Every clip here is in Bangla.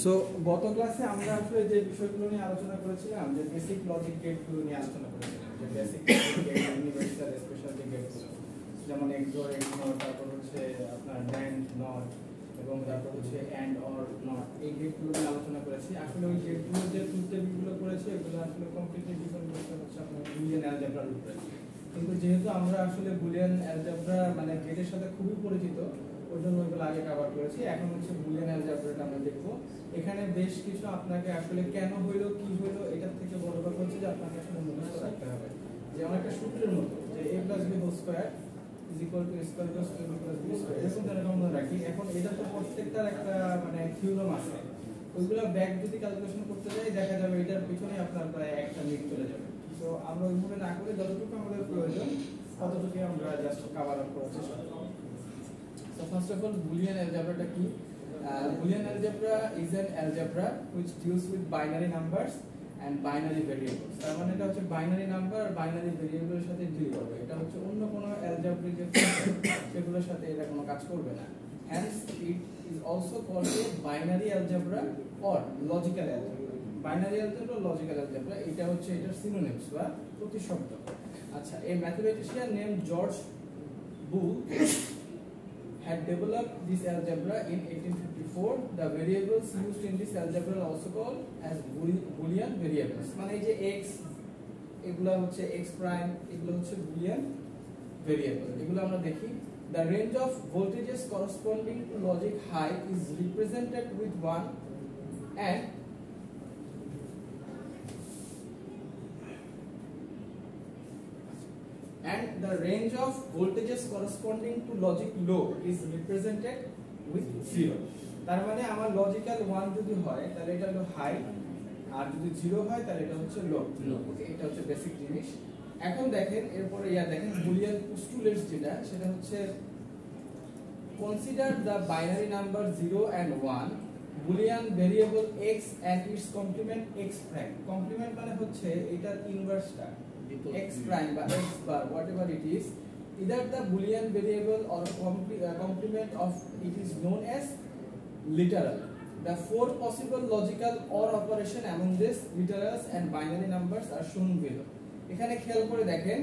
সো গত ক্লাসে আমরা আসলে যে বিষয়গুলো নিয়ে আলোচনা করেছিলাম, যে বেসিক লজিক গেটগুলো নিয়ে আলোচনা করেছিলাম, যে বেসিক গেট, ইউনিভার্সাল, স্পেশাল গেটগুলো, যেমন XOR, XNOR, তারপর হচ্ছে আপনার NAND, NOT, এবং তারপর হচ্ছে AND OR NOT, এই গেটগুলো নিয়ে আলোচনা করেছি। আসলে ওই গেটগুলো যে ট্রুথ টেবিলগুলো করেছে এগুলো আসলে কমপ্লিটলি ডিপেন্ড করছে হচ্ছে আপনার বুলিয়ান অ্যালজেব্রার উপরে। কিন্তু যেহেতু আমরা আসলে বুলিয়ান অ্যালজেব্রা মানে গেটের সাথে খুবই পরিচিত, ওই জন্য ওইগুলো আগে কভার করেছি। এখন হচ্ছে বুলিয়ান অ্যালজেব্রাটা আমরা দেখবো। এখানে বেশ কিছু আপনাকে আসলে কেন হইলো, কি হইলো, এটার থেকে বড় কথা হচ্ছে যে আপনাকে আসলে মুখস্থ রাখতে হবে। যেমন একটা সূত্রের মতো যে a + b whole square is equal to a square plus 2b plus b square, এরকম যেরকম আমরা রাখি। এখন এটা তো প্রত্যেকটার একটা মানে থিওরাম আছে, ওইগুলো ব্যাক যদি ক্যালকুলেশন করতে যাই দেখা যাবে এটার পিছনে আপনার প্রায় একটা মিনিট চলে যাবে। তো আমরা ওইভাবে না করে যতটুকু আমাদের প্রয়োজন ততটুকু আমরা জাস্ট কভার আপ করার চেষ্টা করব। So first of all, Boolean algebra কি? Boolean algebra is an algebra which deals with binary numbers and binary variables. তার মানে এটা হচ্ছে binary number আর binary variable এর সাথে ডিল করবে। এটা হচ্ছে অন্য কোনো algebraic যে সেগুলোর সাথে এটা কোনো কাজ করবে না। Hence it is also called a binary algebra or logical algebra. Binary algebra, logical algebra, এটা হচ্ছে এটার synonyms বা প্রতিশব্দ। আচ্ছা, a mathematician named George Boole had developed this algebra in 1854. The variables used in this algebra are also called as Boolean variables. মানে এই যে x এগুলা হচ্ছে x prime, এগুলো হচ্ছে Boolean variable। এগুলো আমরা দেখি। The range of voltages corresponding to logic high is represented with 1 and the range of voltages corresponding to logic low is represented with 0. তার মানে আমার লজিক্যাল 1 যদি হয় তাহলে এটা হলো হাই, আর যদি 0 হয় তাহলে এটা হচ্ছে লো। ওকে, এটা হচ্ছে বেসিক জিনিস। এখন দেখেন এরপরে দেখেন বুলিয়ান পোস্টুলেটস যেটা, সেটা হচ্ছে consider the binary number 0 and 1 Boolean variable x and its complement x prime। Complement মানে হচ্ছে এটার ইনভার্সটা x prime বা x bar, whatever it is, either the Boolean variable or complement of it is known as literal. The four possible logical OR operation among these literals and binary numbers are shown below. এখানে খেয়াল করে দেখেন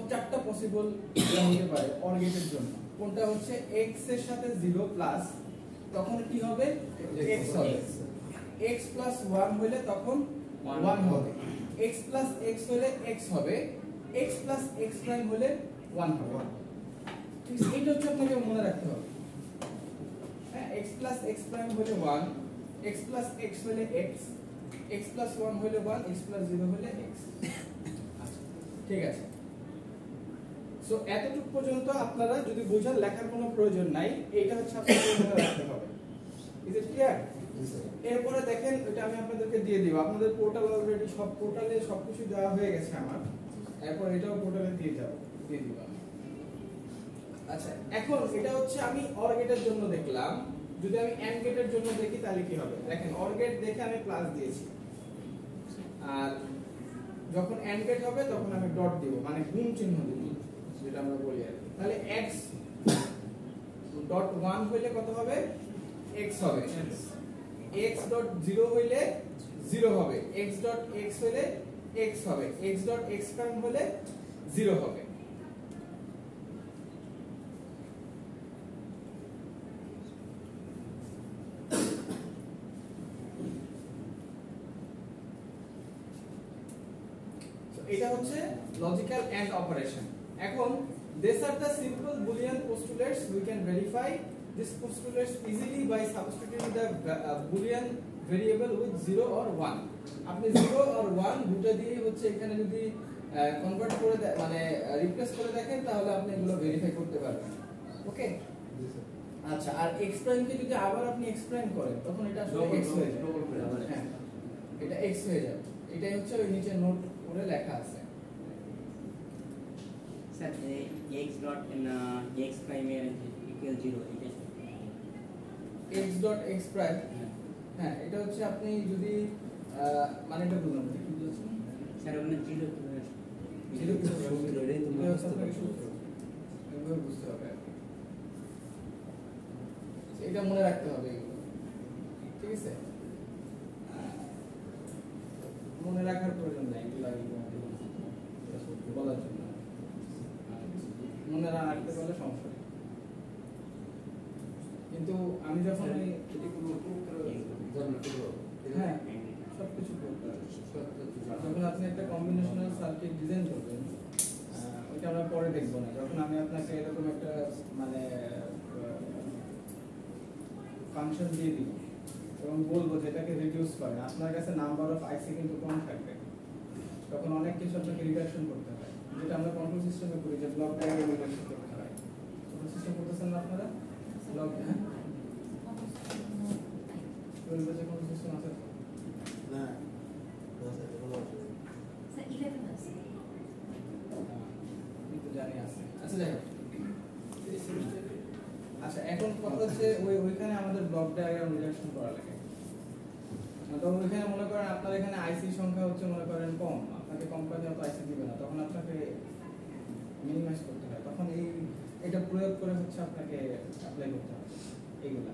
চারটা পসিবল হতে পারে OR গেটের জন্য। কোনটা হচ্ছে x এর সাথে 0 প্লাস, তখন কি হবে x হবে, x প্লাস 1 হলে তখন 1 হবে, x plus x হলে x হবে, x plus x prime হলে 1 হবে। ঠিক আছে, এটা হচ্ছে আপনাকে মনে রাখতে হবে। হ্যাঁ, x plus x prime হলে 1, x plus x হলে x, x plus 1 হলে 1, x plus 0 হলে x। আচ্ছা, ঠিক আছে। সো এতটুকু পর্যন্ত আপনারা যদি বুঝেন, লেখার কোনো প্রয়োজন নাই, এটা হচ্ছে আপনাদের মনে রাখতে হবে। Is it clear? এরপরে দেখেন, এটা আমি আপনাদেরকে দিয়ে দিব। আপনাদের পোর্টাল অলরেডি সব পোর্টালে সবকিছু দেওয়া হয়ে গেছে আমার। এরপর এটাও পোর্টালে দিয়ে দিব। আচ্ছা, এখন এটা হচ্ছে আমি OR গেটের জন্য দেখলাম। যদি আমি AND গেটের জন্য দেখি তাহলে কি হবে? দেখেন OR গেট দেখে আমি প্লাস দিয়েছি, আর যখন AND গেট হবে তখন আমি ডট দিব, মানে গুণ চিহ্ন দিব, যেটা আমরা বলি আর কি। তাহলে x ডট 1 হইলে কত হবে? x হবে। x ডট 0 হইলে 0 হবে, x ডট x হইলে x হবে, x ডট x প্রাইম হলে 0 হবে। সো এটা হচ্ছে লজিক্যাল এন্ড অপারেশন। এখন these are the simple Boolean postulates. We can verify these postulates easily by substituting the Boolean variable with 0 or 1. আপনি 0 or 1 দুটো দিয়ে হচ্ছে এখানে যদি কনভার্ট করে মানে রিপ্লেস করে দেখেন তাহলে আপনি এগুলো ভেরিফাই করতে পারবেন। ওকে, আচ্ছা, আর x প্রাইম কে যদি আবার আপনি x প্রাইম করেন তখন এটা আসলে x হয়ে যাবে। হ্যাঁ, এটা x হয়ে যাবে। এটাই হচ্ছে ওই নিচে নোট করে লেখা আছে। Sir x dot x prime এর ইকুয়াল 0 এটা x ডট x প্রাইম, হ্যাঁ, এটা হচ্ছে আপনি যদি মানে এটা বললাম কি বলছেন স্যার, ওখানে 0 বুঝতে হবে, এটা মনে রাখতে হবে। ঠিক আছে? মনে রাখার প্রয়োজন নেই এগুলা বলার জন্য, মনে রাখতে পারলে সমস্যা নেই। কিন্তু আমি যখন হ্যাঁ সবকিছু যখন আপনি একটা কম্বিনেশনাল সার্কিট ডিজাইন করবেন, ওইটা আমরা পরে দেখবো না। যখন আমি আপনাকে এরকম একটা মানে ফাংশন দিয়ে দিব এবং বলবো যেটাকে রিডিউস করে, আপনার কাছে নাম্বার অফ আইসি কিন্তু কম থাকবে, তখন অনেক কিছু আপনাকে রিডাকশন করতে হয়, যেটা আমরা কন্ট্রোল সিস্টেমে করি, যে ব্লক ডায়াগ্রাম রিডাকশন করতে হয়। কন্ট্রোল সিস্টেম করতেছেন না আপনারা? ব্লক হ্যাঁ কন্ট্রোল সিস্টেম আছে না আমি তো জানি আছে। আচ্ছা যাই হোক, আচ্ছা এখন কথা হচ্ছে ওইখানে আমাদের ব্লক ডায়াগ্রাম রিডাকশন করা লাগে। তখন ওইখানে মনে করেন আপনার এখানে আইসি সংখ্যা হচ্ছে মনে করেন কম, আপনাকে কোম্পানি অত আইসি দিবে না, তখন আপনাকে মিনিমাইজ করতে হয়, তখন এটা প্রয়োগ করে হচ্ছে আপনাকে অ্যাপ্লাই করতে হবে এইগুলা।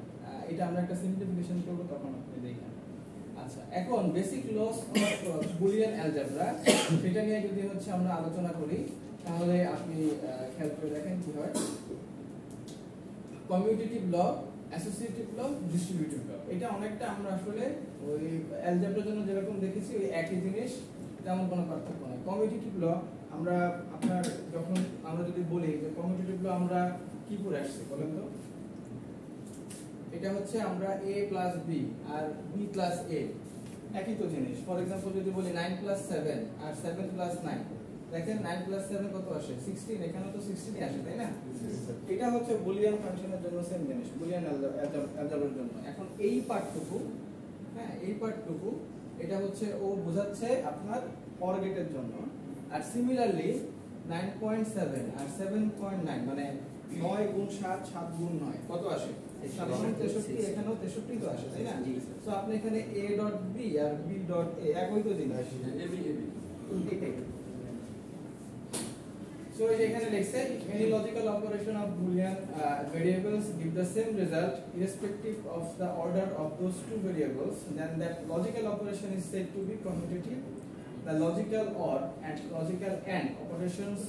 এটা আমরা একটা সিম্পলিফিকেশন করব, তখন আপনি দেখেন। আচ্ছা এখন basic laws of Boolean algebra, সেটা নিয়ে যদি হচ্ছে আমরা আলোচনা করি, তাহলে আপনি খেয়াল করে দেখেন কি হয়। Commutative block, associative block, distributive block, এটা অনেকটা আমরা আসলে ওই অ্যালজেব্রার জন্য যেরকম দেখেছি ওই একই জিনিস, তেমন কোনো পার্থক্য নেই। কমিউটেটিভ ব্লক আমরা আপনার যখন আমরা যদি বলি যে কমিউটেটিভ ব্লক আমরা কি করে আসছে বলেন তো? এটা হচ্ছে আমরা a প্লাস b আর b প্লাস a একই তো জিনিস। ফর এক্সাম্পল যদি বলি 9 প্লাস 7 আর 7 প্লাস 9, দেখেন 9 প্লাস 7 কত আসে? 16। এখানে তো 16ই আসে, তাই না? এটা হচ্ছে বুলিয়ান ফাংশনের জন্য সেম জিনিস, বুলিয়ান অ্যালজেব্রার জন্য। এখন এই পার্টটুকু, হ্যাঁ এই পার্টটুকু এটা হচ্ছে ও বোঝাচ্ছে আপনার অর গেটের জন্য। আর সিমিলারলি 9.7 আর 7.9 মানে 9 গুণ 7 7 গুণ 9 কত আসে? 63। এখানেও 63 তো আসে, তাই না? সো আপনি এখানে a ডট b আর b ডট a একই তো জিনিস, এটাই। So এখানে লিখছে any logical operation of boolean variables give the same result irrespective of the order of those two variables, then that logical operation is said to be commutative. The logical OR and logical AND operations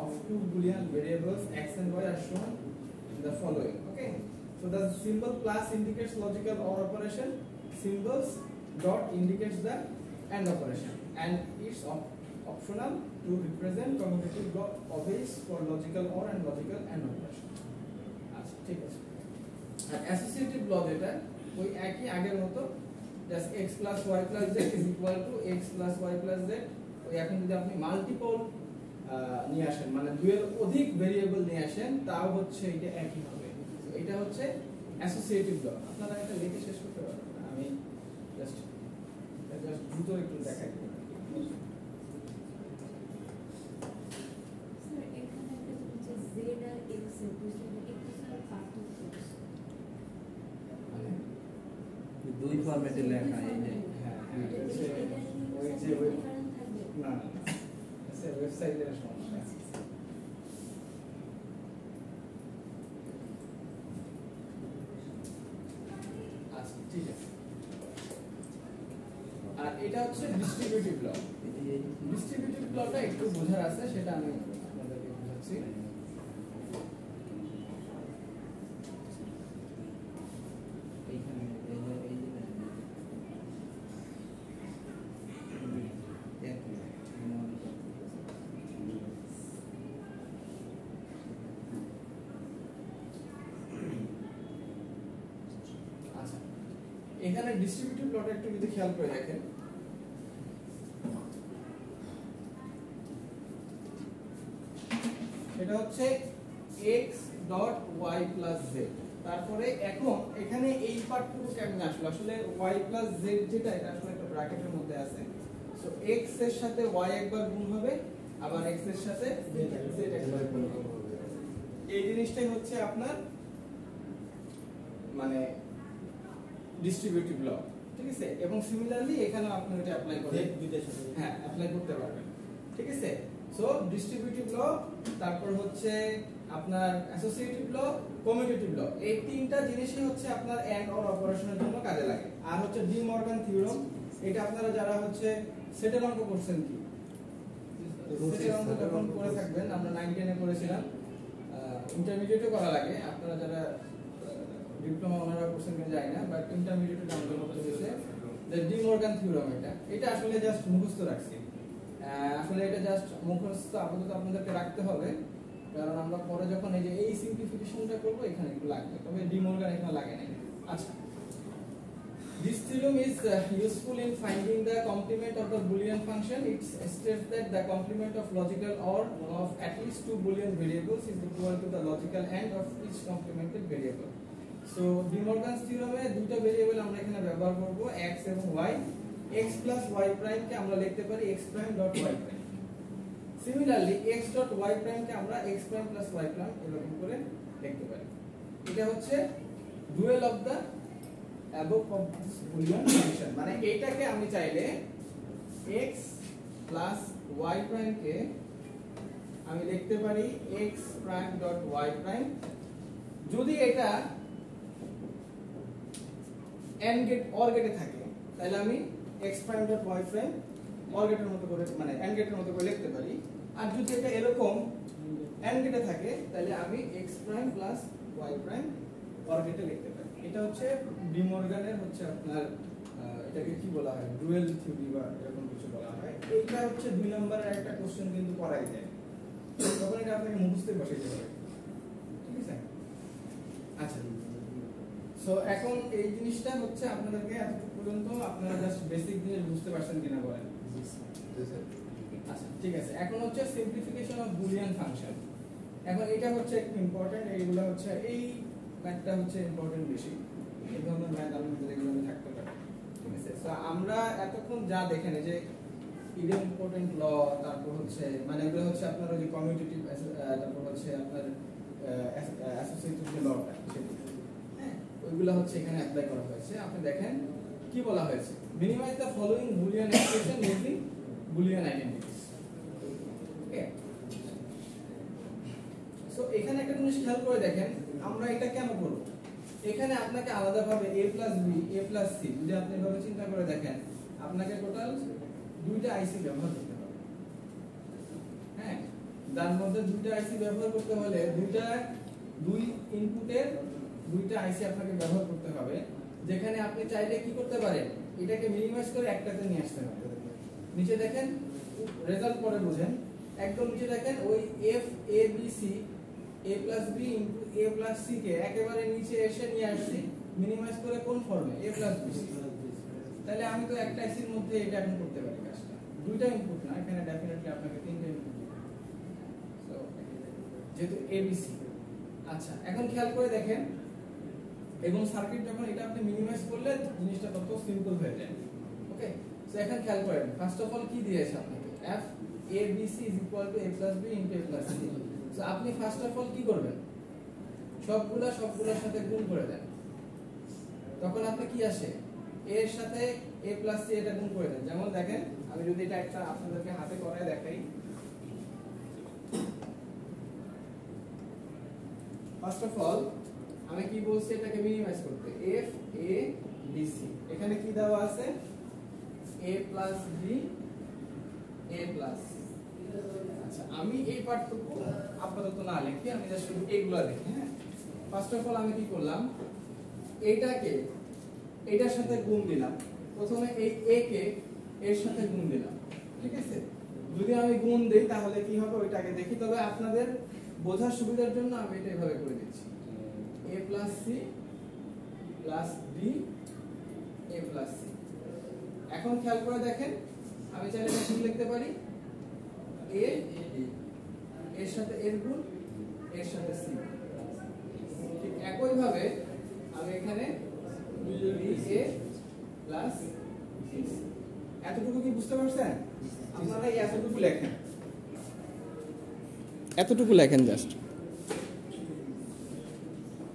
of two boolean variables x and y are shown in the following. Okay, so the symbol plus indicates logical OR operation, symbols dot indicates the AND operation, and it's optional to represent commutative block obeys for logical OR and logical AND operation. আচ্ছা ঠিক আছে। আর অ্যাসোসিয়েটিভ ব্লক এটা ওই একই আগের মতো, just x plus y plus z is equal to x plus y plus z। ওই এখন যদি আপনি মাল্টিপল নিয়ে আসেন, মানে দুইয়ের অধিক ভেরিয়েবল নিয়ে আসেন, তাও হচ্ছে এটা একই হবে। এটা হচ্ছে অ্যাসোসিয়েটিভ ব্লক। আপনারা এটা লিখে শেষ করতে পারবেন না, আমি জাস্ট দ্রুত একটু দেখাই দিই। দুই ফরম্যাটে লেখা এই যে ওই যে না আচ্ছা ওয়েবসাইটের সমস্যা। আচ্ছা ঠিক আছে। আর এটা হচ্ছে ডিস্ট্রিবিউটিভ ব্লক। ডিস্ট্রিবিউটিভ ব্লকটা একটু বোঝার আছে, সেটা আমি আপনাদেরকে বোঝাচ্ছি। এখানে ডিস্ট্রিবিউটিভ প্লট একটু যদি খেয়াল করে দেখেন, এটা হচ্ছে x dot y plus z। তারপরে এখন এখানে এই পার্টটুকু কেমন আসলো? আসলে y প্লাস z যেটা, এটা আসলে একটা ব্র্যাকেটের মধ্যে আছে। সো x এর সাথে y একবার গুণ হবে, আবার x এর সাথে z একবার গুণ হবে। এই জিনিসটাই হচ্ছে আপনার মানে ডিস্ট্রিবিউটিভ ব্লক, ঠিক আছে? এবং সিমিলারলি এখানেও আপনি এটা অ্যাপ্লাই করে হ্যাঁ অ্যাপ্লাই করতে পারবেন, ঠিক আছে? সো ডিস্ট্রিবিউটিভ ব্লক, তারপর হচ্ছে আপনার অ্যাসোসিয়েটিভ ব্লক, কমিউটেটিভ ল, এই তিনটা জিনিসই হচ্ছে আপনার এন্ড অর অপারেশনের জন্য কাজে লাগে। আর হচ্ছে ডি মর্গান থিওরেম, এটা আপনারা যারা হচ্ছে সেটেল অঙ্ক করছেন কি সেটেল অঙ্ক যখন করে থাকবেন, আমরা 9 10 এ করেছিলাম, ইন্টারমিডিয়েটও করা লাগে, আপনারা যারা ডিপ্লোমা ওনারা করছেন কিনা জানি না, বাট ইন্টারমিডিয়েটে আমাদের মধ্যে হয়েছে যে ডি মর্গান থিওরেম, এটা আসলে জাস্ট মুখস্থ রাখছি। আসলে এটা জাস্ট মুখস্থ আপাতত আপনাদেরকে রাখতে হবে, কারণ আমরা পরে যখন এই যে এই সিম্পলিফিকেশনটা করব এখানে একটু লাগবে, তবে ডি মর্গান এখানে লাগে না। আচ্ছা, this theorem is useful in finding the complement of the Boolean function. It states that the complement of logical OR of at least two Boolean variables is equal to the logical AND of each complemented variable. So De Morgan's theorem এ দুটো ভেরিয়েবল আমরা এখানে ব্যবহার করব, x এবং y। x plus y prime কে আমরা লিখতে পারি x prime dot y prime। Similarly x dot y prime কে আমরা x prime plus y prime এরকম করে লিখতে পারি। এটা হচ্ছে dual of the above of this Boolean function, মানে এটাকে আমি চাইলে x plus y prime কে আমি লিখতে পারি x prime dot y prime, যদি এটা AND গেট OR গেটে থাকে তাহলে আমি x prime dot y prime OR গেটের মতো করে মানে AND গেটের মতো করে লিখতে পারি, আর যদি এটা এরকম AND গেটে থাকে তাহলে আমি x prime plus y prime OR গেটে লিখতে পারি। এটা হচ্ছে ডি মর্গানের হচ্ছে আপনার এটাকে কি বলা হয়, ডুয়াল থিওরি বা এরকম কিছু বলা হয়। এইটা হচ্ছে 2 নম্বরের একটা কোশ্চেন কিন্তু করাই যায়, তখন এটা আপনাকে মুখস্থ বসাইতে হবে, ঠিক আছে? আচ্ছা, সো এখন এই জিনিসটা হচ্ছে আপনাদেরকে এতটুকু পর্যন্ত আপনারা জাস্ট বেসিক জিনিস বুঝতে পারছেন কিনা বলেন? আচ্ছা ঠিক আছে, এখন হচ্ছে সিম্পলিফিকেশন অফ বুলিয়ান ফাংশন। এখন এটা হচ্ছে একটু ইম্পর্টেন্ট, এইগুলো হচ্ছে এই ম্যাথটা হচ্ছে ইম্পর্টেন্ট বেশি, এই ধরনের ম্যাথ আমাদের রেগুলারলি থাকতে পারে, ঠিক আছে? সো আমরা এতক্ষণ যা দেখেন যে ইম্পর্টেন্ট ল, তারপর হচ্ছে মানে এগুলো হচ্ছে আপনার ওই যে কমিউটেটিভ, তারপর হচ্ছে আপনার অ্যাসোসিয়েটিভ যে লটা, হ্যাঁ ওইগুলো হচ্ছে এখানে অ্যাপ্লাই করা হয়েছে। আপনি দেখেন কি বলা হয়েছে, minimize the following Boolean expression using Boolean identities. Okay, so এখানে একটা জিনিস খেয়াল করে দেখেন, আমরা এটা কেন করব? এখানে আপনাকে আলাদাভাবে a plus b a plus c যদি আপনি এভাবে চিন্তা করে দেখেন, আপনাকে টোটাল দুইটা আইসি ব্যবহার করতে হবে। হ্যাঁ, যার মধ্যে দুইটা আইসি ব্যবহার করতে হলে দুই ইনপুটের দুইটা আইসি আপনাকে ব্যবহার করতে হবে, যেখানে আপনি চাইলে কি করতে পারেন, এটাকে মিনিমাইজ করে একটাতে নিয়ে আসতে হবে। নিচে দেখেন রেজাল্ট পরে বুঝেন, একদম নিচে দেখেন ওই f a b c a plus b into a plus c কে একেবারে নিচে এসে নিয়ে আসছি মিনিমাইজ করে কোন ফর্মে, a plus b c। তাহলে আমি তো একটা আইসির মধ্যে এটা এখন করতে পারি কাজটা, দুইটা ইনপুট না, এখানে ডেফিনেটলি আপনাকে তিনটা ইনপুট দিতে হবে, সো যেহেতু a b c। আচ্ছা, এখন খেয়াল করে দেখেন, এবং সার্কিট যখন এটা আপনি মিনিমাইজ করলে জিনিসটা তত সিম্পল হয়ে যায়। ওকে, সো এখন খেয়াল করেন, ফার্স্ট অফ অল কি দিয়েছে আপনাকে, f a b c is equal to a plus b into a plus c। So আপনি ফার্স্ট অফ অল কি করবেন, সবগুলোর সাথে গুণ করে দেন, তখন আপনি কি আসে, a এর সাথে a plus c এটা গুণ করে দেন। যেমন দেখেন, আমি যদি এটা একটা আপনাদেরকে হাতে করায় দেখাই, ফার্স্ট অফ অল আমি কি বলছি, এটাকে মিনিমাইজ করতে, f a b c, এখানে কি দেওয়া আছে, a plus b a plus c। আচ্ছা, আমি এই পার্টটুকু আপাতত না লিখি, আমি জাস্ট শুধু এইগুলা লিখি। হ্যাঁ, ফার্স্ট অফ অল আমি কি করলাম, এইটাকে এটার সাথে গুণ দিলাম, প্রথমে এই a কে এর সাথে গুণ দিলাম, ঠিক আছে? যদি আমি গুণ দেই তাহলে কি হবে ওইটাকে দেখি, তবে আপনাদের বোঝার সুবিধার জন্য আমি এটা এভাবে করে দিচ্ছি, a plus c plus b a plus c। এখন খেয়াল করে দেখেন, আমি চাইলে এটা কি লিখতে পারি, a এর সাথে এর গুণ এর সাথে c। ঠিক একই ভাবে আমি এখানে b a plus c। এতটুকু কি বুঝতে পারছেন? আপনারা এই এতটুকু লেখেন জাস্ট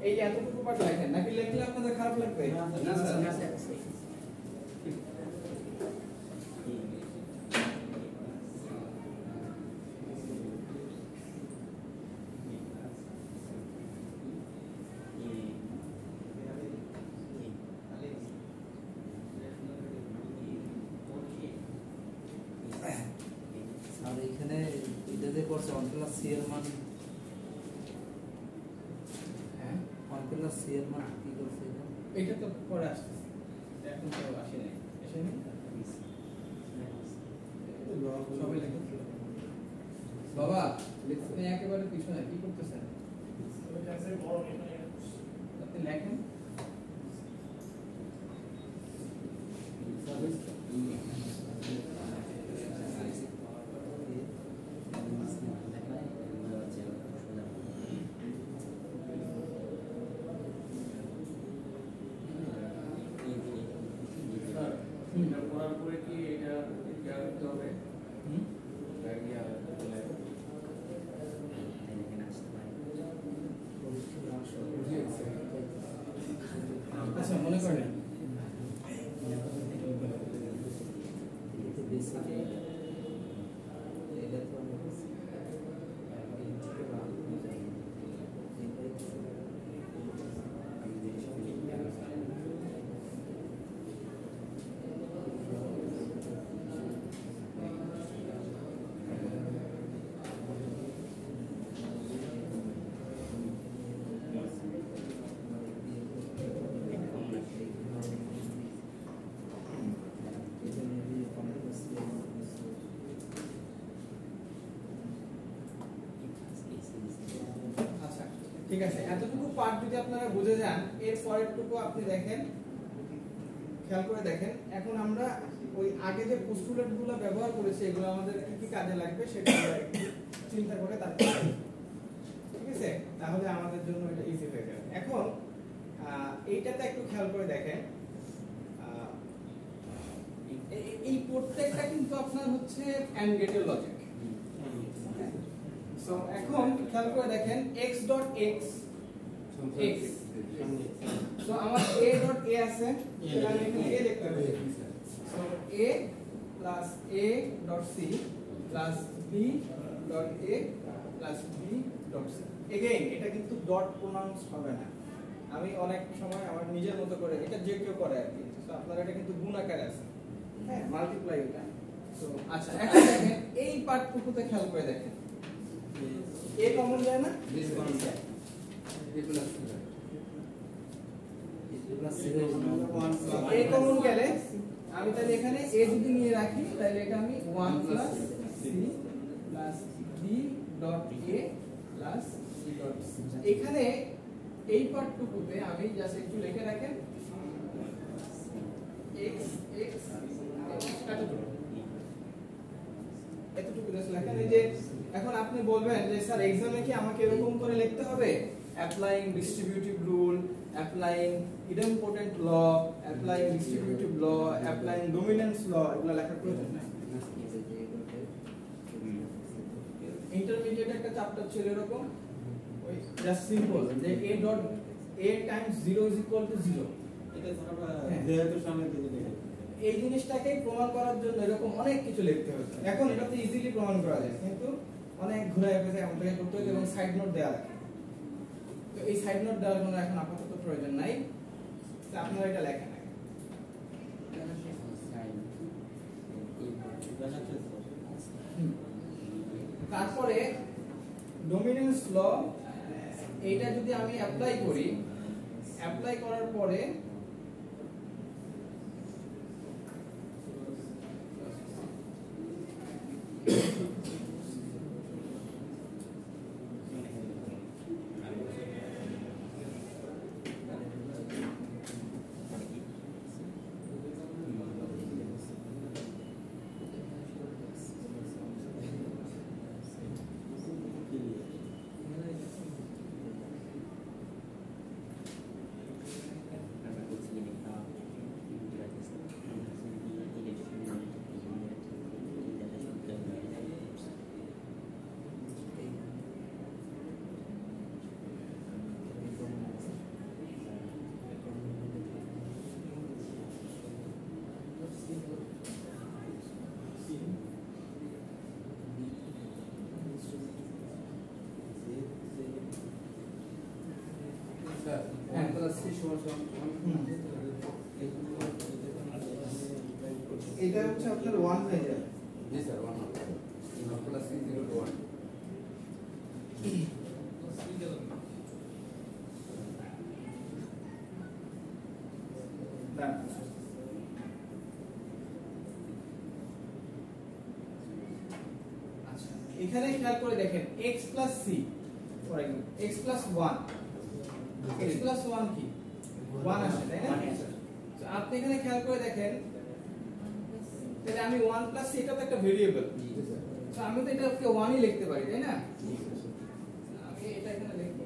এই এতটুকু পার্ট লেখেন, নাকি লিখলে আপনাদের খারাপ লাগবে? না স্যার, সি এর মান হ্যাঁ 1 প্লাস সি এর মান কি করছে এটা? এটা তো পরে আসতেছে, এখন তো আসে নাই, এসে নেই সবাই লেখো। বাবা আপনি একেবারে পিছনে কি করতেছেন? আপনি লেখেন। এটা করার পরে কি এটা করতে হবে? আচ্ছা মনে করেন আচ্ছা ঠিক আছে, এতটুকু পার্ট যদি আপনারা বুঝে যান, এর পরেরটুকু আপনি দেখেন, খেয়াল করে দেখেন। এখন আমরা ওই আগে যে পোস্টুলেটগুলো ব্যবহার করেছি এগুলো আমাদের কি কি কাজে লাগবে সেটা আমরা একটু চিন্তা করে তারপর, ঠিক আছে, তাহলে আমাদের জন্য এটা ইজি হয়ে যাবে। এখন এইটাতে একটু খেয়াল করে দেখেন, এই প্রত্যেকটা কিন্তু আপনার হচ্ছে এন্ড গেটের লজিক। সো এখন খেয়াল করে দেখেন x dot x x, so আমার a ডট a আছে, তাহলে আমি এখানে a লিখতে পারি। So a plus a dot c plus b dot a plus b dot c। Again এটা কিন্তু ডট প্রোনাউন্স হবে না, আমি অনেক সময় আমার নিজের মতো করে, এটা যে কেউ করে আর কি, তো আপনারা এটা কিন্তু গুণ আকারে আছে, হ্যাঁ মাল্টিপ্লাই এটা। তো আচ্ছা এখন দেখেন এই পার্টটুকুতে খেয়াল করে দেখেন, a কমন যায় না, a কমন গেলে আমি তাহলে এখানে a যদি নিয়ে রাখি তাহলে এটা আমি 1 plus c plus b dot a plus c dot c। এখানে এই পার্টটুকুতে আমি জাস্ট একটু লিখে রাখেন x x এতটুকু জাস্ট লেখেন। এই যে এখন আপনি বলবেন যে স্যার এক্সামে কি আমাকে এরকম করে লিখতে হবে, অ্যাপ্লাইং ডিস্ট্রিবিউটিভ রুল, অ্যাপ্লাইং ইডেমপোটেন্ট ল, অ্যাপ্লাইং ডিস্ট্রিবিউটিভ ল, অ্যাপ্লাইং ডমিনেন্স ল, এগুলো লেখার প্রয়োজন নাই। ইন্টারমিডিয়েট একটা চ্যাপ্টার ছিল এরকম, ওই জাস্ট সিম্পল যে a dot a Times 0 is equal two 0, এটা ধরো যেহেতু সামনে দিকে দেখে এই জিনিসটাকে প্রমাণ করার জন্য এরকম অনেক কিছু লিখতে হতো। এখন এটা তো ইজিলি প্রমাণ করা যায়, কিন্তু অনেক ঘুরে ফিরে আমাদেরকে করতে হতো এবং সাইড নোট দেওয়া লাগে। তো এই সাইড নোট দেওয়ার কোনো এখন আপাতত প্রয়োজন নাই, তো আপনারা এটা লেখেন আগে। তারপরে ডমিনেন্স ল, এইটা যদি আমি অ্যাপ্লাই করি, অ্যাপ্লাই করার পরে এটা হচ্ছে আপনার 1 হয়ে যাবে। জি স্যার 1 হবে। প্লাস 0 টু 1 ডান। আচ্ছা এখানে খেয়াল করে দেখেন x plus c for example x plus 1 x plus 1 কি 1 আসে তাই না? তো আপনি এখানে খেয়াল করে দেখেন তাহলে আমি 1 প্লাস c এটা তো একটা ভেরিয়েবল, তো আমি তো এটাকে 1ই লিখতে পারি তাই না? আমি এটা এখানে লিখব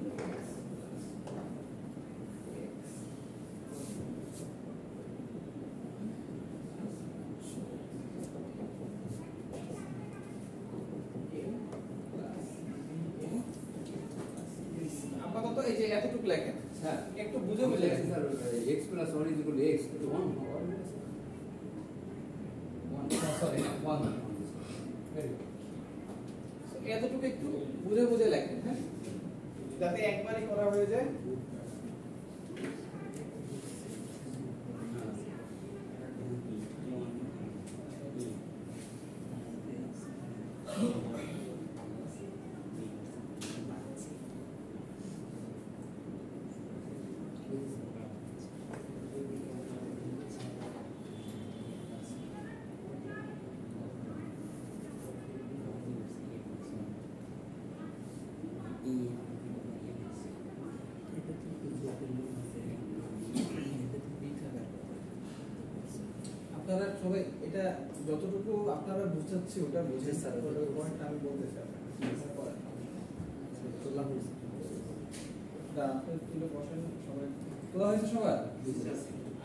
আপাতত এই যে এতটুকু লেখেন স্যার একটু বুঝে বুঝে লেখেন। Sir x plus 1 is equal to x to 1 sorry 1 এতটুকু একটু বুঝে বুঝে লেখেন, হ্যাঁ, যাতে একবারই করা হয়ে যায়। আপনারা সবাই এটা যতটুকু আপনারা বুঝাচ্ছি ওটা বুঝে স্যার, ওই পয়েন্টটা আমি বলতে চাই তোলা হয়েছে আপনাদের তুলে বসেন সবাই, তোলা হয়েছে সবার?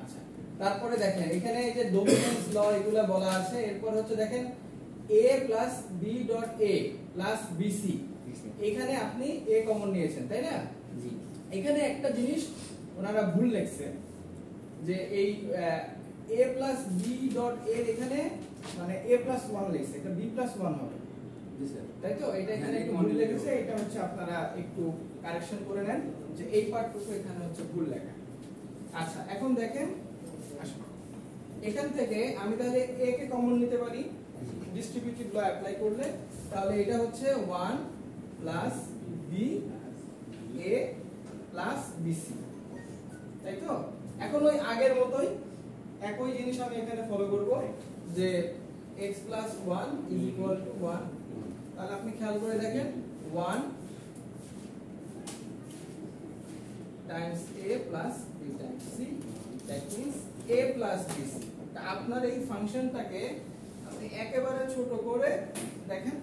আচ্ছা তারপরে দেখেন এখানে এই যে ডোমিনেন্স ল এগুলা বলা আছে, এরপর হচ্ছে দেখেন a plus b dot a plus bc, এখানে আপনি a কমন নিয়েছেন তাই না? জি এখানে একটা জিনিস ওনারা ভুল লিখছে যে এই a plus b dot a এখানে মানে a প্লাস 1 লিখছে, এটা b প্লাস 1 হবে, জি স্যার তাই তো? এটা এখানে একটু ভুল লিখেছে, এটা হচ্ছে আপনারা একটু কারেকশন করে নেন যে এই পার্টটুকু এখানে হচ্ছে ভুল লেখা। আচ্ছা এখন দেখেন আসুন এখান থেকে আমি তাহলে a কে কমন নিতে পারি ডিস্ট্রিবিউটিভ ল অ্যাপ্লাই করলে, তাহলে এটা হচ্ছে 1 plus b a plus bc, তাই তো? এখন ওই আগের মতোই একই জিনিস আমি এখানে ফলো করব যে x plus 1 is equal two 1, তাহলে আপনি খেয়াল করে দেখেন 1 Times a plus b Times c, that means a plus bc। আপনার এই ফাংশনটাকে আপনি একেবারে ছোট করে দেখেন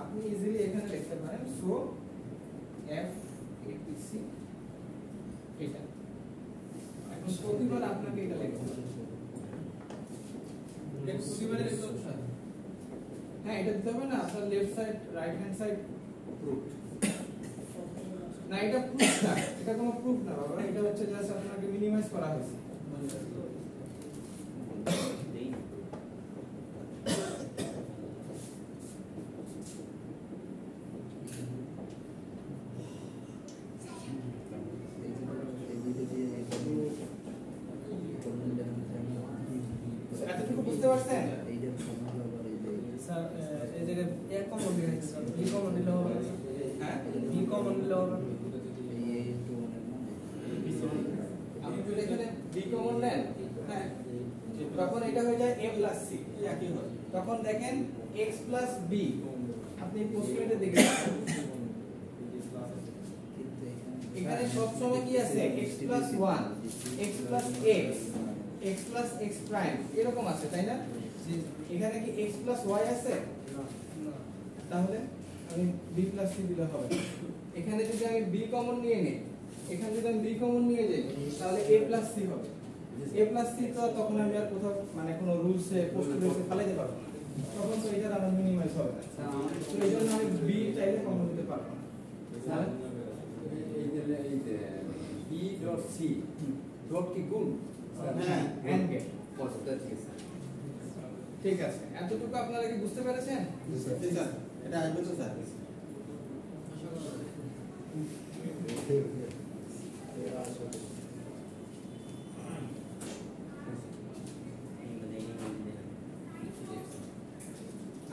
আপনি ইজিলি এখানে লিখতে পারেন, so f a b c এটা। এখন প্রতিবার আপনাকে এটা লিখতে হবে, প্রতিবারে লিখতে হবে স্যার, হ্যাঁ এটা দিতে হবে না আপনার left side right hand side proof না, এটা প্রুফ না, এটা কোনো প্রুফ না বাবা, এটা হচ্ছে জাস্ট আপনাকে মিনিমাইজ করা হয়েছে। এতটুকু বুঝতে পারছেন? স্যার এই জায়গায় এক কমন দিলে স্যার বি কমন দিলে হবে, হ্যাঁ বি কমন দিলে হবে। আপনি যদি এখানে বি কমন নেন, হ্যাঁ, তখন এটা হয়ে যায় a প্লাস c, একই হয়। তখন দেখেন x প্লাস b, আপনি পোস্টমেটে দেখেন এখানে সব সময় কি আছে x plus 1 x plus x x plus x prime এরকম আছে তাই না? এখানে কি x প্লাস y আছে? তাহলে আমি b প্লাস c দিলে হবে। এখানে যদি আমি b কমন নিয়ে নিই, এখানে যদি আমি b কমন নিয়ে যাই তাহলে a প্লাস c হবে। a প্লাস c তো তখন আমি আর কোথাও মানে কোনো রুলসে পোস্টুলেটে ফেলাইতে পারবো না, তখন তো এটার আমার মিনিমাইজ হবে না, তো এই জন্য আমি b চাইলে কমন দিতে পারবো না। স্যার এই যে b ডট c ডট কি গুণ হ্যাঁ এন্ড গেট, পজিটিভ ঠিক আছে ঠিক আছে। এতটুকু আপনারা কি বুঝতে পেরেছেন? জি স্যার, এটা আসবে তো স্যার।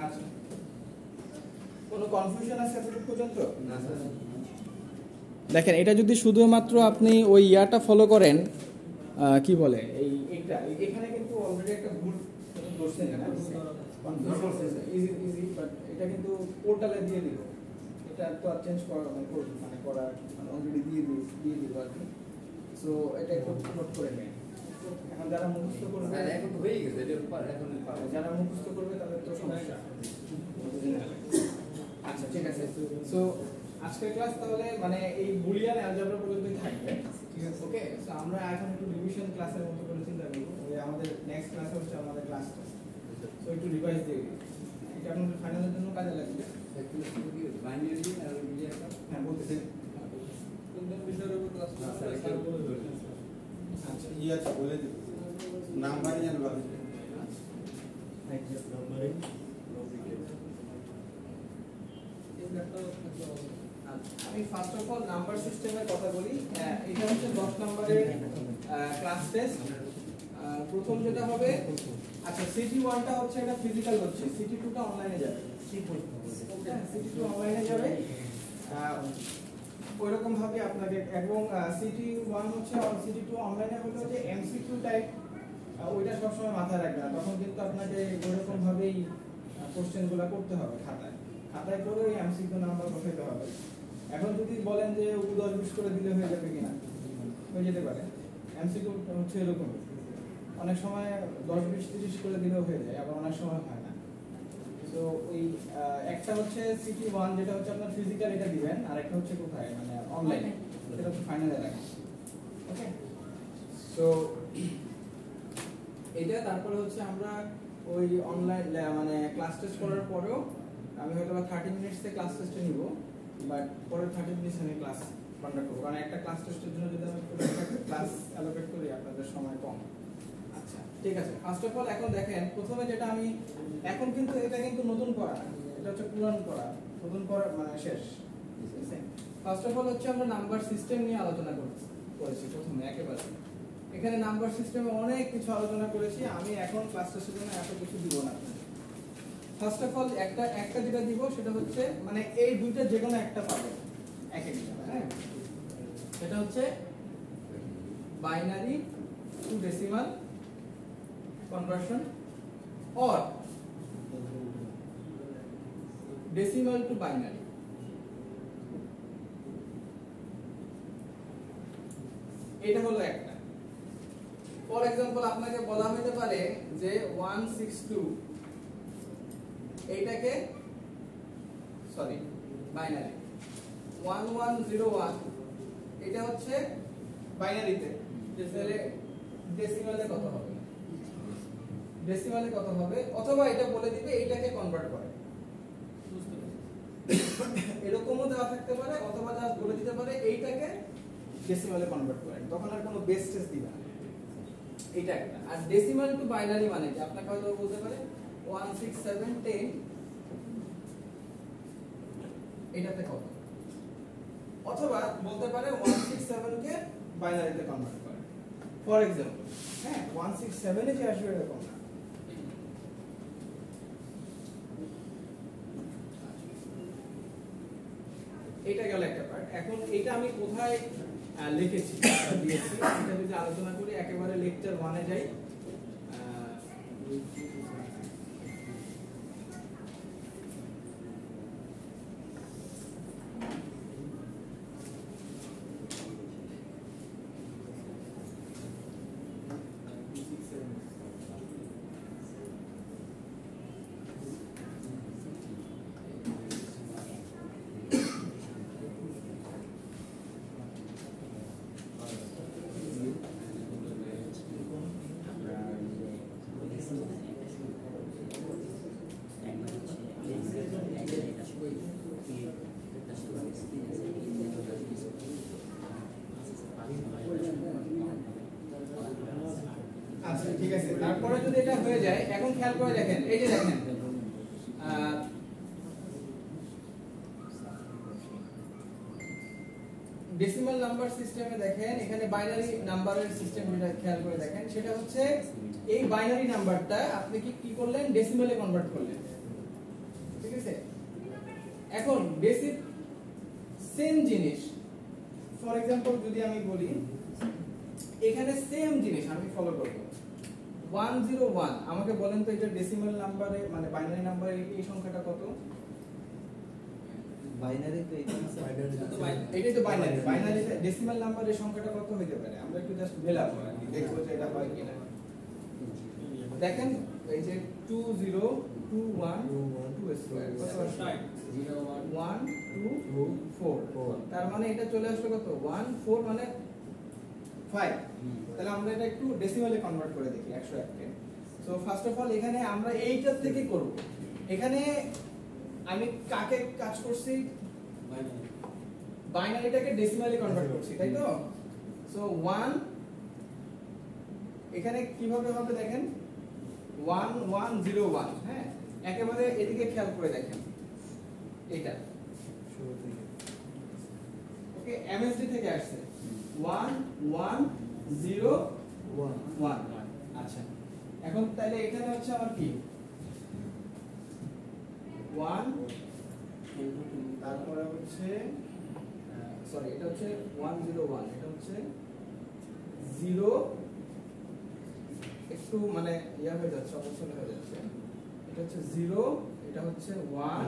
আচ্ছা কোনো কনফিউশন আছে এতটুকু পর্যন্ত? না স্যার দেখেন এটা যদি শুধুমাত্র আপনি ওই ইয়াটা ফলো করেন কি বলে এই এটা এখানে কিন্তু অলরেডি একটা ভুল করছেন না, কনফিউজ করছেন, ইজি বাট এটা কিন্তু পোর্টালে দিয়ে দিব, এটা তো আর চেঞ্জ করা মানে করা মানে অলরেডি দিয়ে দিব আর কি। সো এটা একটু নোট করে নেন। এখন যারা মুখস্থ করবে, স্যার এখন তো হয়ে গেছে, এটা এখন পারো। যারা মুখস্থ করবে তাদের তো সমস্যা। আচ্ছা ঠিক আছে। সো আজকের ক্লাস তাহলে মানে এই বুলিয়ান অ্যালজেব্রা পর্যন্তই থাকবে, ঠিক আছে? ওকে, সো আমরা এখন একটু রিভিশন ক্লাসের মতো করে চিন্তা করব। ওই আমাদের নেক্সট ক্লাস হচ্ছে আমাদের ক্লাস টেস্ট, সো একটু রিভাইজ দিয়ে দিই, এটা আপনাদের ফাইনালের জন্য কাজে লাগবে। বাইনারি আর বুলিয়ান হ্যাঁ বলতেছি। কোন বিষয়ের উপর ক্লাস না, স্যার, স্যার বলে দেবেন। আচ্ছা ই আছে বলে দিব নাম্বারই জানবা এই ব্যাপারটা থাকতে হবে। আমি ফার্স্ট অফ অল নাম্বার সিস্টেমের কথা বলি। এটা হচ্ছে 10 নম্বরের ক্লাস টেস্ট। প্রথম যেটা হবে, আচ্ছা সিটি 1টা হচ্ছে এটা ফিজিক্যাল হচ্ছে, সিটি 2টা অনলাইনে যাবে। ওকে, সিটি 2 অনলাইনে যাবে ওইরকম ভাবে আপনাকে, এবং সিটি 1 হচ্ছে আর সিটি 2 অনলাইনে হলো যে এমসিকিউ টাইপ, ওইটা সবসময় মাথায় রাখবেন না, তখন কিন্তু আপনাকে ওইরকম ভাবেই কোশ্চেনগুলো করতে হবে খাতায় করে ওই এমসিকিউ নাম্বার বসাইতে হবে। এখন যদি বলেন যে 10-20 করে দিলে হয়ে যাবে কিনা, হয়ে যেতে পারে। এমসিকিউ হচ্ছে এরকম, অনেক সময় 10-20-30 করে দিলেও হয়ে যায়, আবার অনেক সময় হয় না। তো ওই একটা হচ্ছে সিটি 1 যেটা হচ্ছে আপনার ফিজিক্যাল, এটা দিবেন, আর একটা হচ্ছে কোথায় মানে অনলাইনে, এটা হচ্ছে ফাইনালে রাখেন। ওকে, সো এটা তারপরে হচ্ছে আমরা ওই অনলাইন মানে ক্লাস টেস্ট করার পরেও আমি হয়তো 30 মিনিটসে ক্লাস টেস্টে নিব, বাট পরের 30 মিনিটস আমি ক্লাস কন্ডাক্ট করবো, কারণ একটা ক্লাস টেস্টের জন্য যদি আমি ক্লাস অ্যালোকেট করি আপনাদের সময় কম। আচ্ছা ঠিক আছে, ফার্স্ট অফ অল এখন দেখেন প্রথমে যেটা আমি এখন কিন্তু এটা কিন্তু নতুন পড়া, এটা হচ্ছে পুরান পড়া, নতুন পড়া মানে শেষ। ফার্স্ট অফ অল হচ্ছে আমরা নাম্বার সিস্টেম নিয়ে আলোচনা করেছি প্রথমে একেবারে। এখানে নাম্বার সিস্টেমে অনেক কিছু আলোচনা করেছি, আমি এখন ক্লাস টেস্টের জন্য এত কিছু দিব না। ফার্স্ট অফ অল একটা যেটা দিব সেটা হচ্ছে মানে এই দুইটা যে কোনো একটা পাবে এক একটা, হ্যাঁ, সেটা হচ্ছে binary two decimal conversion or decimal to binary। এটা হলো একটা। ফর এক্সাম্পল আপনাকে বলা হতে পারে যে 162 এইটাকে সরি বাইনারি 1101 এটা হচ্ছে বাইনারিতে, ডেসিমালে কত হবে, ডেসিমালে কত হবে, অথবা এটা বলে দিবে এইটাকে কনভার্ট করে, এরকমও দেওয়া থাকতে পারে, অথবা জাস্ট বলে দিতে পারে এইটাকে ডেসিমালে কনভার্ট করে, তখন আর কোনো বেস টেস্ট দিবে না। এটা একটা। আর ডেসিমাল টু বাইনারি মানে কি আপনাকে হয়তো বলতে পারে 16710 এটাতে কত, অথবা বলতে পারে 167 কে বাইনারিতে কনভার্ট করে। ফর এক্সাম্পল, হ্যাঁ 167 এ যে আসবে এরকম না। এটা গেল একটা পার্ট। এখন এটা আমি কোথায় লিখেছি দিয়েছি এটা যদি আলোচনা করি, একেবারে লেকচার 1 এ যাই। আচ্ছা ঠিক আছে, তারপরে যদি এটা হয়ে যায়, এখন খেয়াল করে দেখেন, এই যে দেখেন ডেসিমাল নাম্বার সিস্টেমে দেখেন এখানে বাইনারি নাম্বারের সিস্টেম যেটা খেয়াল করে দেখেন, সেটা হচ্ছে এই বাইনারি নাম্বারটা আপনি কি করলেন, ডেসিমালে কনভার্ট করলেন, ঠিক আছে? এখন সেম জিনিস, ফর এক্সাম্পল যদি আমি বলি এখানে সেম জিনিস আমি ফলো করব 101 আমাকে বলেন তো এটা ডেসিমাল নাম্বারে মানে বাইনারি নাম্বারে এই সংখ্যাটা কত বাইনারি তো এটা না স্যার এটাই তো বাইনারি বাইনারি ডেসিমাল নাম্বারের সংখ্যাটা কত হতে পারে আমরা একটু জাস্ট মেলাবো আর কি দেখবো যে এটা হয় কিনা দেখেন এই যে 20212 স্কয়ার কত আসছে 1 2 4 তার মানে এটা চলে আসলো কত 1 4 মানে 5 তাহলে আমরা এটা একটু ডেসিমালে কনভার্ট করে দেখি 101 কে সো ফার্স্ট অফ অল এখানে আমরা এইটার থেকে করব এখানে আমি কাকে কাজ করছি বাইনারিটাকে ডেসিমালে কনভার্ট করছি তাই তো সো 1 এখানে কিভাবে হবে দেখেন 1101 হ্যাঁ একেবারে এদিকে খেয়াল করে দেখেন এটা ওকে এমএসডি থেকে আসছে 1101 আচ্ছা এখন তাহলে এখানে হচ্ছে আমার কি 1 তারপরে হচ্ছে সরি এটা হচ্ছে 101 এটা হচ্ছে 0 একটু মানে ইয়া হয়ে যাচ্ছে অবশ্যই হয়ে যাচ্ছে এটা হচ্ছে 0 এটা হচ্ছে 1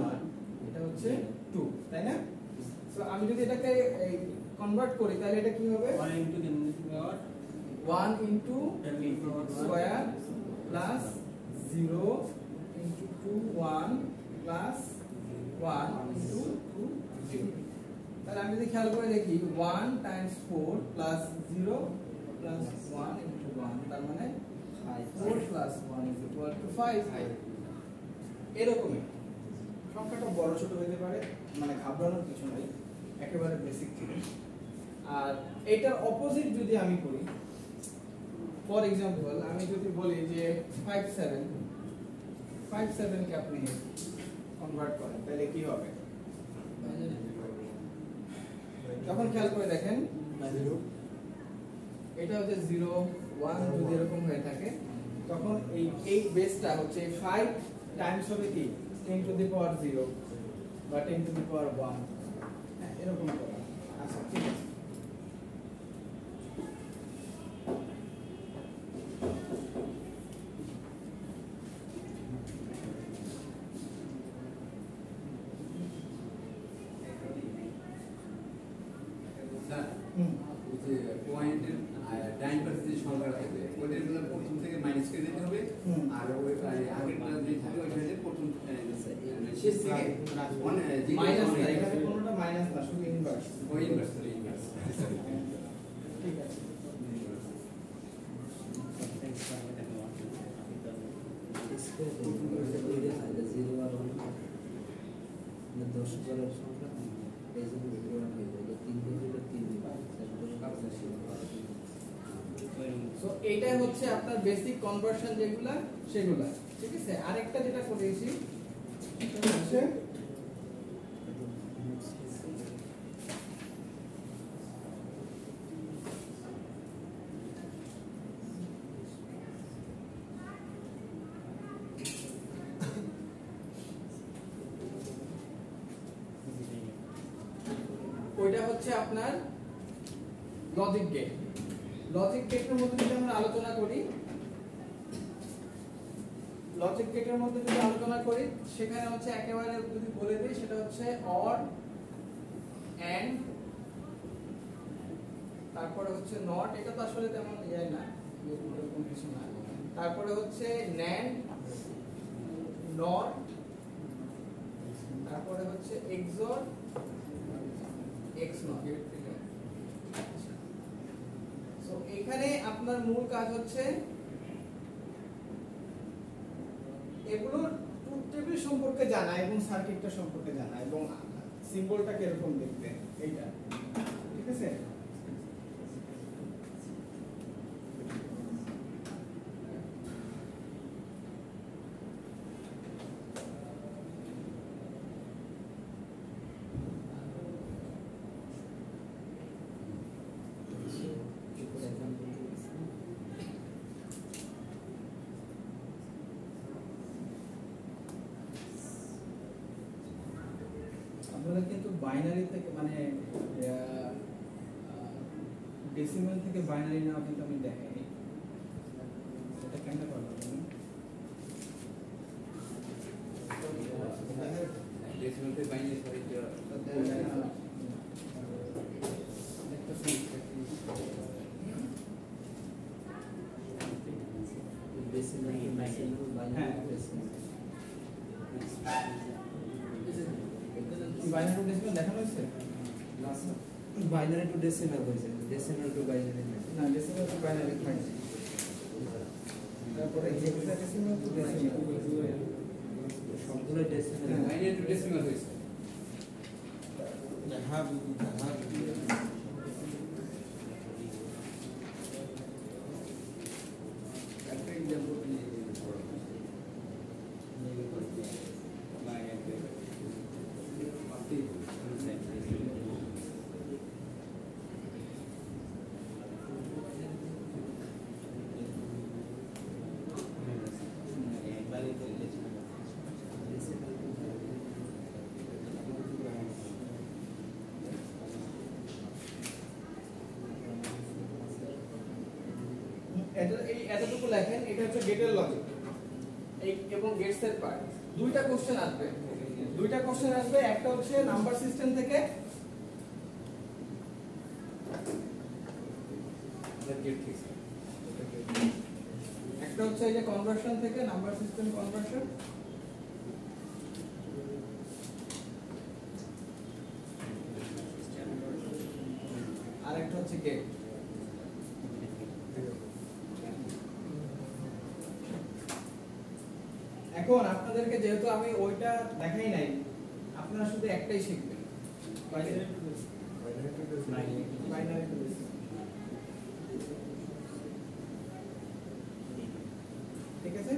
এটা হচ্ছে 2 তাই না সো আমি যদি এটাকে কনভার্ট করি তাহলে এটা কি হবে 1 into 10 power 1 into 10 power square plus 0 into 2 1 plus 1 into 2 0 তাহলে আমি যদি খেয়াল করে দেখি 1 times 4 plus 0 plus 1 into 1 তার মানে 4 plus 1 is equal to 5 এরকমই সংখ্যাটা বড় ছোট হতে পারে মানে ঘাবড়ানোর কিছু নাই একেবারে বেসিক জিনিস আর এটার অপোজিট যদি আমি করি ফর এক্সাম্পল আমি যদি বলি যে 57 কে আপনি কনভার্ট করেন তাহলে কি হবে তখন খেয়াল করে দেখেন এটা হচ্ছে 0 1 যদি এরকম হয়ে থাকে তখন এই বেসটা হচ্ছে 5 টাইমস হবে কি 10 টু দি পাওয়ার 0 বা 10 টু দি পাওয়ার 1 হ্যাঁ এরকম করা আচ্ছা ঠিক আছে পয়েন্টের ডাইন পাশে যে সংখ্যা থাকবে ওইটার জন্য প্রথম থেকে মাইনাস করে দিতে হবে আর ওই আগের ক্লাস যে থাকে ওইটা যে প্রথম শেষ থেকে মাইনাস না এখানে কোনোটা মাইনাস না শুধু ইনভার্স ওই ইনভার্স ইনভার্স ঠিক আছে সো এইটাই হচ্ছে আপনার বেসিক কনভার্সন যেগুলা সেগুলা ঠিক আছে আরেকটা যেটা করেছি সেটা হচ্ছে ওইটা হচ্ছে আপনার লজিক গেট লজিক গেটের মধ্যে যদি আমরা আলোচনা করি সেখানে হচ্ছে একেবারে যদি বলে দিই সেটা হচ্ছে অর এন্ড তারপরে হচ্ছে নট এটা তো আসলে তেমন ইয়ে না এরকম কিছু না তারপরে হচ্ছে ন্যান্ড নট তারপরে হচ্ছে এক্সর এক্স নট সো এখানে আপনার মূল কাজ হচ্ছে এগুলোর ট্রুথ টেবিল সম্পর্কে জানা এবং সার্কিটটা সম্পর্কে জানা এবং সিম্বলটা কিরকম দেখতে এইটা ঠিক আছে আপনারা কিন্তু বাইনারি থেকে মানে ডেসিমাল থেকে বাইনারি নেওয়া কিন্তু আমি দেখাইনি। এটা কেন করলাম আমি? ডেসিমাল থেকে বাইনারি সরি বাইনারি ডেসিমাল দেখানো হয়েছে? বাইনারি টু ডেসিমাল হয়েছে, ডেসিমাল টু বাইনারি না। না, ডেসিমাল টু বাইনারি হয়নি। তারপরে হেক্সাডেসিমাল টু ডেসিমাল, সবগুলো ডেসিমাল। বাইনারি টু ডেসিমাল হয়েছে। একটা এক্সাম্পল দিয়ে এতটুকু লেখেন, এটা হচ্ছে গেটের লজিক এবং গেটস এর পার্ট। দুইটা কোশ্চেন আসবে, একটা হচ্ছে নাম্বার সিস্টেম থেকে, একটা হচ্ছে এই যে কনভার্সন থেকে, নাম্বার সিস্টেম কনভার্সন, আর একটা হচ্ছে গেট। এখন আপনাদেরকে যেহেতু আমি ওইটা দেখাই নাই, আপনারা শুধু একটাই শিখবেন, বাইনারি টু ডেসিমাল। ঠিক আছে?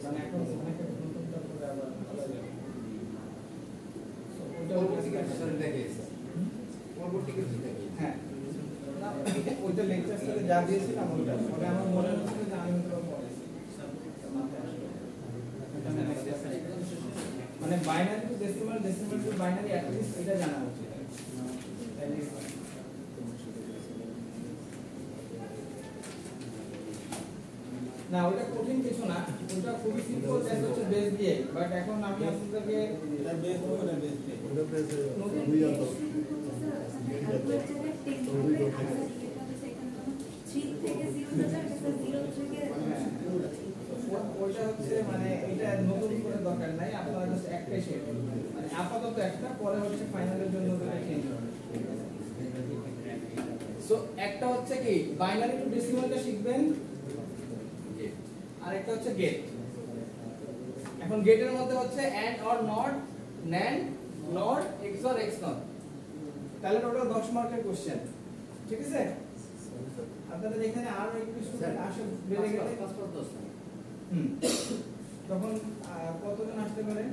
মানে এখন অনেকে নতুনটা করে আবার বলা যাবে। পরবর্তী কিছু দেখিয়েছে পরবর্তী কিছু দেখিয়েছে হ্যাঁ, না, ওইটা লেকচার সাথে যা দিয়েছিলাম ওইটা, তবে আমার মনে হচ্ছে যে আমি হয়তো পড়েছি, মানে binary two decimal, decimal two binary at least এটা জানা উচিত। না, ওটা কঠিন কিছু না, ওটা খুবই সিম্পল, জাস্ট হচ্ছে বেস দিয়ে। বাট এখন আমি আপনাদেরকে এটা বেস হবে না, বেস নেই। ওটা বেস নতুন ওইটা হচ্ছে মানে এটা নতুন করে দরকার নাই, আপনারা জাস্ট একটাই শেপ, মানে আপাতত একটা, পরে হচ্ছে ফাইনালের জন্য ওটা চেঞ্জ হবে। সো একটা হচ্ছে কি বাইনারি টু ডেসিমালটা শিখবেন, আর একটা হচ্ছে গেট। এখন গেটের মধ্যে হচ্ছে and or not, NAND, NOR, XOR, XNOR। তাহলে টোটাল 10 মার্কের কোশ্চেন। ঠিক আছে? আপনাদের এখানে আরো একটু স্টুডেন্ট আসে বেড়ে গেলে তখন কতজন আসতে পারে?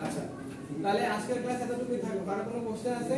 আচ্ছা, তাহলে আজকের ক্লাস এতটুকুই থাকবে। কারো কোনো কোশ্চেন আছে?